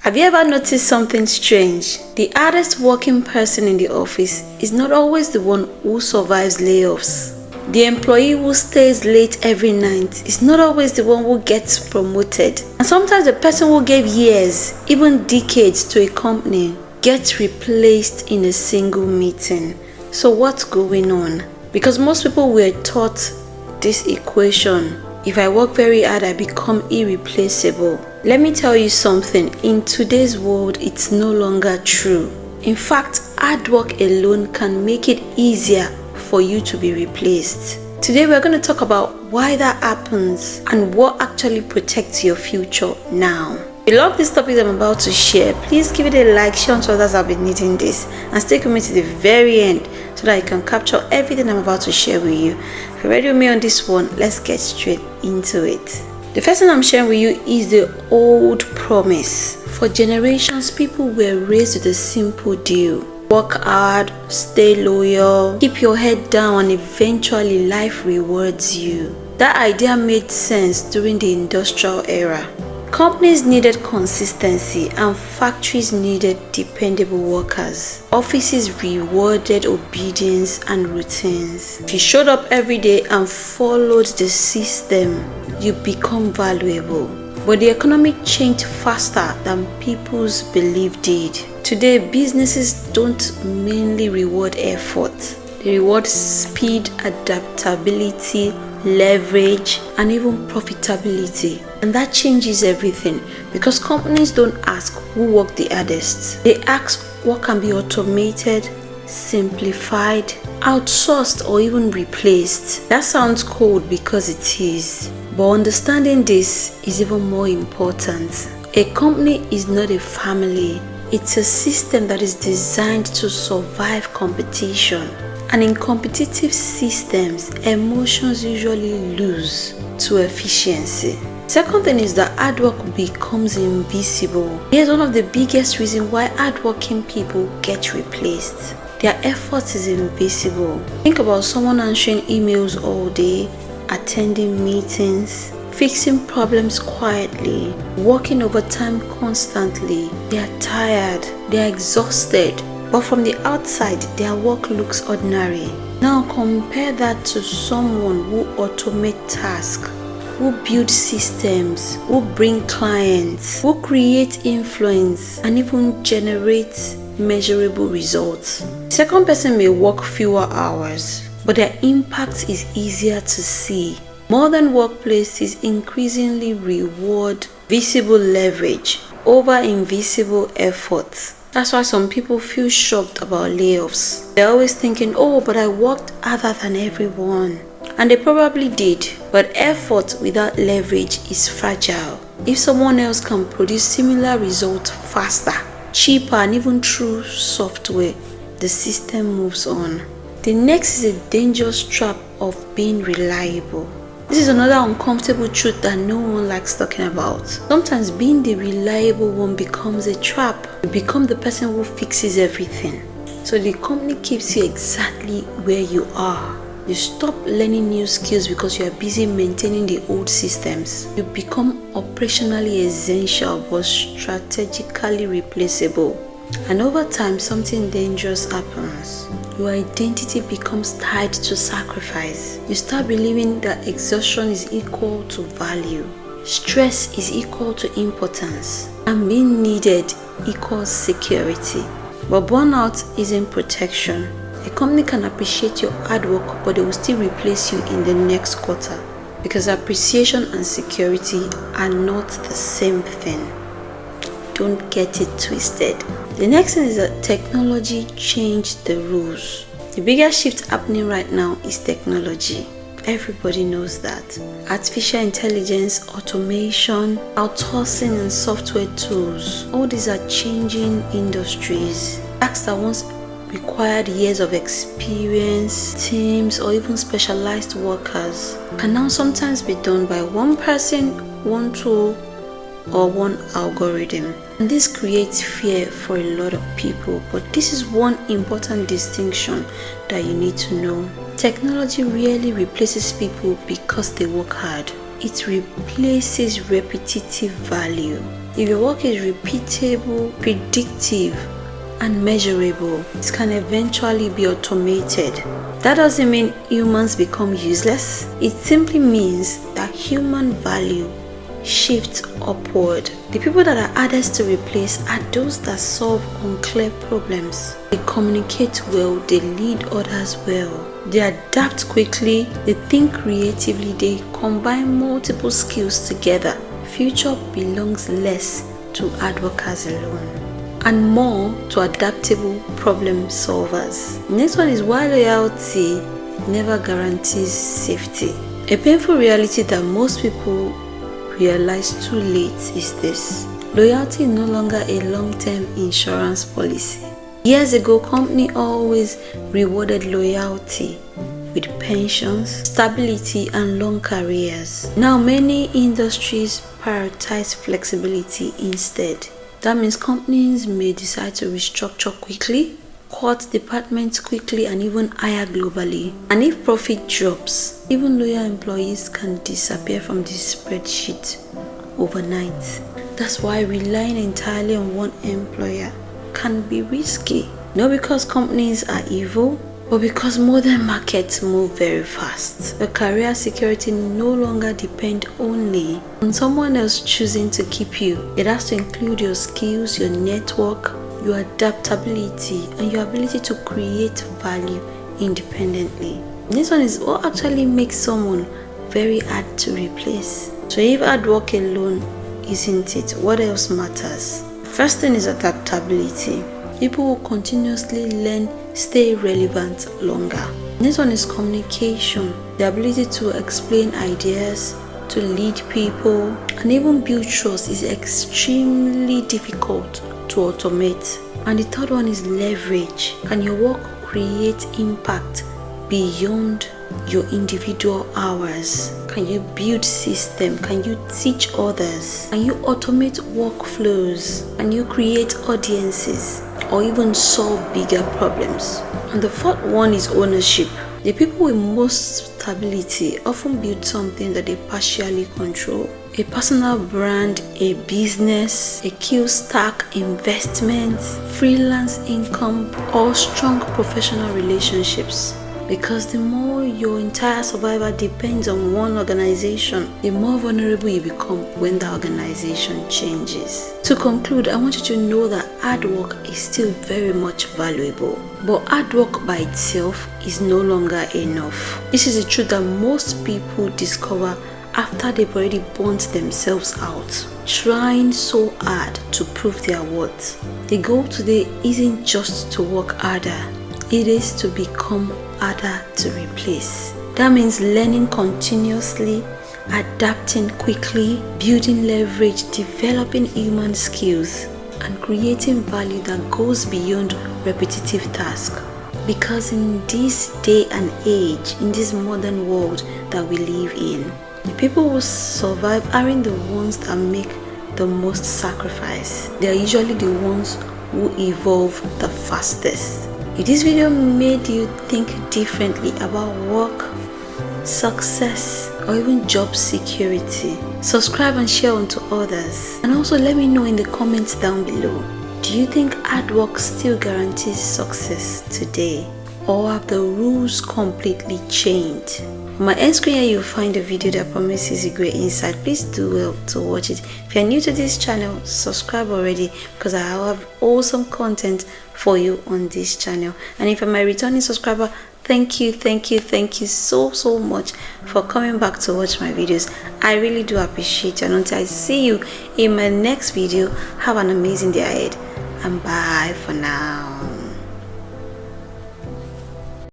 Have you ever noticed something strange? The hardest working person in the office is not always the one who survives layoffs. The employee who stays late every night is not always the one who gets promoted. And sometimes the person who gave years, even decades to a company gets replaced in a single meeting. So what's going on? Because most people were taught this equation: if I work very hard, I become irreplaceable. Let me tell you something, in today's world, it's no longer true. In fact, hard work alone can make it easier for you to be replaced. Today, we're going to talk about why that happens and what actually protects your future now. If you love this topic I'm about to share, please give it a like, share on to others that have been needing this, and stay with me to the very end so that I can capture everything I'm about to share with you. If you're ready with me on this one, let's get straight into it. The first thing I'm sharing with you is the old promise. For generations, people were raised with a simple deal: work hard, stay loyal, keep your head down, and eventually life rewards you. That idea made sense during the industrial era. Companies needed consistency and factories needed dependable workers. Offices rewarded obedience and routines. If you showed up every day and followed the system, you become valuable. But the economy changed faster than people's belief did. Today, businesses don't mainly reward effort. They reward speed, adaptability, leverage, and even profitability. And that changes everything, because companies don't ask who worked the hardest. They ask what can be automated, simplified, outsourced, or even replaced. That sounds cold because it is, but understanding this is even more important. A company is not a family. It's a system that is designed to survive competition. And in competitive systems, emotions usually lose to efficiency. Second thing is that hard work becomes invisible. Here's one of the biggest reasons why hardworking people get replaced. Their effort is invisible. Think about someone answering emails all day, attending meetings, fixing problems quietly, working overtime constantly. They are tired, they are exhausted, but from the outside, their work looks ordinary. Now compare that to someone who automates tasks, who build systems, who bring clients, who create influence, and even generate measurable results. Second person may work fewer hours, but their impact is easier to see. Modern workplaces increasingly reward visible leverage over invisible efforts. That's why some people feel shocked about layoffs. They're always thinking, oh, but I worked harder than everyone. And they probably did, but effort without leverage is fragile. If someone else can produce similar results faster, cheaper, and even through software, the system moves on. The next is a dangerous trap of being reliable. This is another uncomfortable truth that no one likes talking about. Sometimes being the reliable one becomes a trap. You become the person who fixes everything. So the company keeps you exactly where you are. You stop learning new skills because you are busy maintaining the old systems. You become operationally essential but strategically replaceable. And over time, something dangerous happens. Your identity becomes tied to sacrifice. You start believing that exhaustion is equal to value, stress is equal to importance, and being needed equals security. But burnout isn't protection. A company can appreciate your hard work, but they will still replace you in the next quarter, because appreciation and security are not the same thing. Don't get it twisted. The next thing is that technology changed the rules. The biggest shift happening right now is technology. Everybody knows that. Artificial intelligence, automation, outsourcing, and software tools. All these are changing industries. Tasks that once required years of experience, teams, or even specialized workers can now sometimes be done by one person, one tool, or one algorithm. And this creates fear for a lot of people, but this is one important distinction that you need to know. Technology rarely replaces people because they work hard. It replaces repetitive value. If your work is repeatable, predictive, and measurable, it can eventually be automated. That doesn't mean humans become useless. It simply means that human value shifts upward. The people that are hardest to replace are those that solve unclear problems. They communicate well, they lead others well. They adapt quickly, they think creatively, they combine multiple skills together. Future belongs less to hard workers alone and more to adaptable problem solvers. Next one is why loyalty never guarantees safety. A painful reality that most people realize too late is this: loyalty is no longer a long-term insurance policy. Years ago, companies always rewarded loyalty with pensions, stability, and long careers. Now, many industries prioritize flexibility instead. That means companies may decide to restructure quickly, cut departments quickly, and even hire globally. And if profit drops, even loyal employees can disappear from the spreadsheet overnight. That's why relying entirely on one employer can be risky. Not because companies are evil, but because modern markets move very fast. Your career security no longer depends only on someone else choosing to keep you. It has to include your skills, your network, your adaptability, and your ability to create value independently. This one is what actually makes someone very hard to replace. So if hard work alone isn't it, what else matters? First thing is adaptability. People will continuously learn, stay relevant longer. Next one is communication. The ability to explain ideas, to lead people, and even build trust is extremely difficult to automate. And the third one is leverage. Can your work create impact beyond your individual hours? Can you build system? Can you teach others? Can you automate workflows? Can you create audiences or even solve bigger problems? And the fourth one is ownership. The people with most stability often build something that they partially control. A personal brand, a business, a skill stack, investments, freelance income, or strong professional relationships. Because the more your entire survival depends on one organization, the more vulnerable you become when the organization changes. To conclude, I want you to know that hard work is still very much valuable. But hard work by itself is no longer enough. This is a truth that most people discover after they've already burnt themselves out, trying so hard to prove their worth. The goal today isn't just to work harder, it is to become harder to replace. That means learning continuously, adapting quickly, building leverage, developing human skills, and creating value that goes beyond repetitive tasks. Because in this day and age, in this modern world that we live in, the people who survive aren't the ones that make the most sacrifice. They are usually the ones who evolve the fastest. If this video made you think differently about work, success, or even job security, subscribe and share on to others. And also let me know in the comments down below, do you think hard work still guarantees success today? Or have the rules completely changed? On my end screen here you'll find a video that promises you great insight. Please do well to watch it. If you're new to this channel, subscribe already because I have awesome content for you on this channel. And if you're my returning subscriber, thank you so much for coming back to watch my videos. I really do appreciate you. And until I see you in my next video, have an amazing day ahead and bye for now.